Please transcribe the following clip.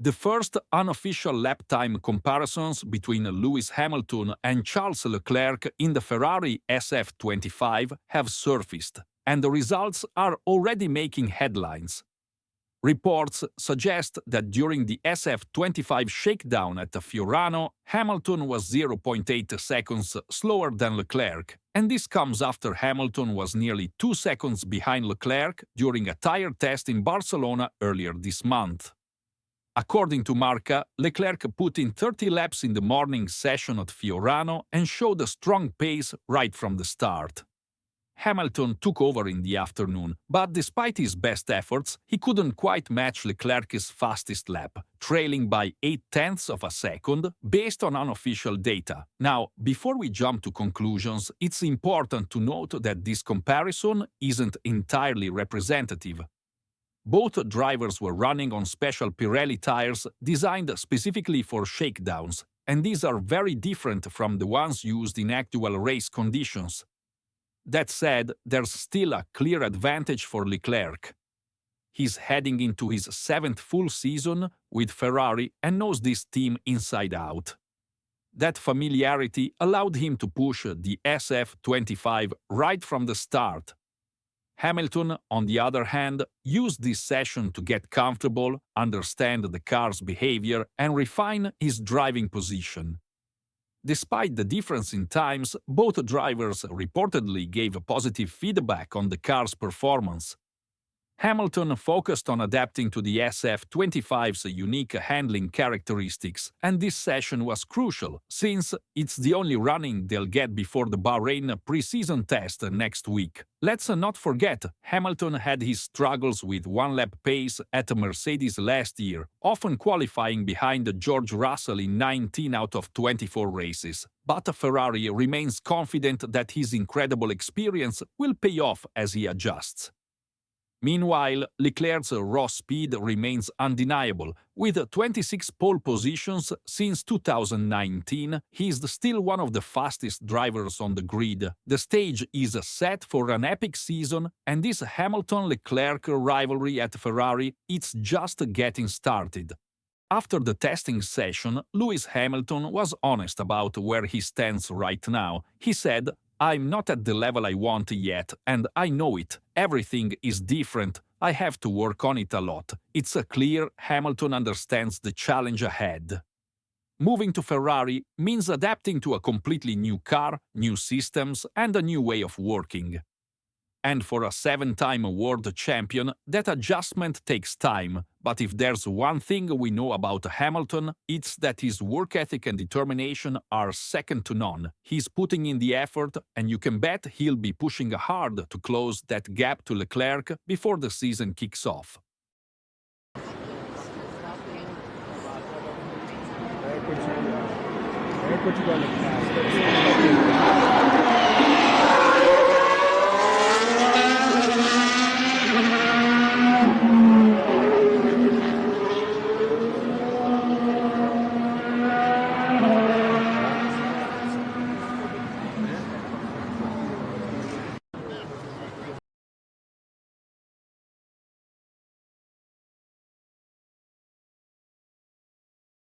The first unofficial lap time comparisons between Lewis Hamilton and Charles Leclerc in the Ferrari SF25 have surfaced, and the results are already making headlines. Reports suggest that during the SF25 shakedown at Fiorano, Hamilton was 0.8 seconds slower than Leclerc, and this comes after Hamilton was nearly 2 seconds behind Leclerc during a tyre test in Barcelona earlier this month. According to Marca, Leclerc put in 30 laps in the morning session at Fiorano and showed a strong pace right from the start. Hamilton took over in the afternoon, but despite his best efforts, he couldn't quite match Leclerc's fastest lap, trailing by 0.8 of a second based on unofficial data. Now, before we jump to conclusions, it's important to note that this comparison isn't entirely representative. Both drivers were running on special Pirelli tires designed specifically for shakedowns, and these are very different from the ones used in actual race conditions. That said, there's still a clear advantage for Leclerc. He's heading into his 7th full season with Ferrari and knows this team inside out. That familiarity allowed him to push the SF25 right from the start. Hamilton, on the other hand, used this session to get comfortable, understand the car's behavior, and refine his driving position. Despite the difference in times, both drivers reportedly gave positive feedback on the car's performance. Hamilton focused on adapting to the SF25's unique handling characteristics, and this session was crucial, since it's the only running they'll get before the Bahrain pre-season test next week. Let's not forget, Hamilton had his struggles with one-lap pace at Mercedes last year, often qualifying behind George Russell in 19 out of 24 races. But Ferrari remains confident that his incredible experience will pay off as he adjusts. Meanwhile, Leclerc's raw speed remains undeniable. With 26 pole positions since 2019, he is still one of the fastest drivers on the grid. The stage is set for an epic season, and this Hamilton-Leclerc rivalry at Ferrari is just getting started. After the testing session, Lewis Hamilton was honest about where he stands right now. He said, "I'm not at the level I want yet, and I know it. Everything is different. I have to work on it a lot." It's clear Hamilton understands the challenge ahead. Moving to Ferrari means adapting to a completely new car, new systems, and a new way of working. And for a 7-time world champion, that adjustment takes time. But if there's one thing we know about Hamilton, it's that his work ethic and determination are second to none. He's putting in the effort, and you can bet he'll be pushing hard to close that gap to Leclerc before the season kicks off. Eccoci qua.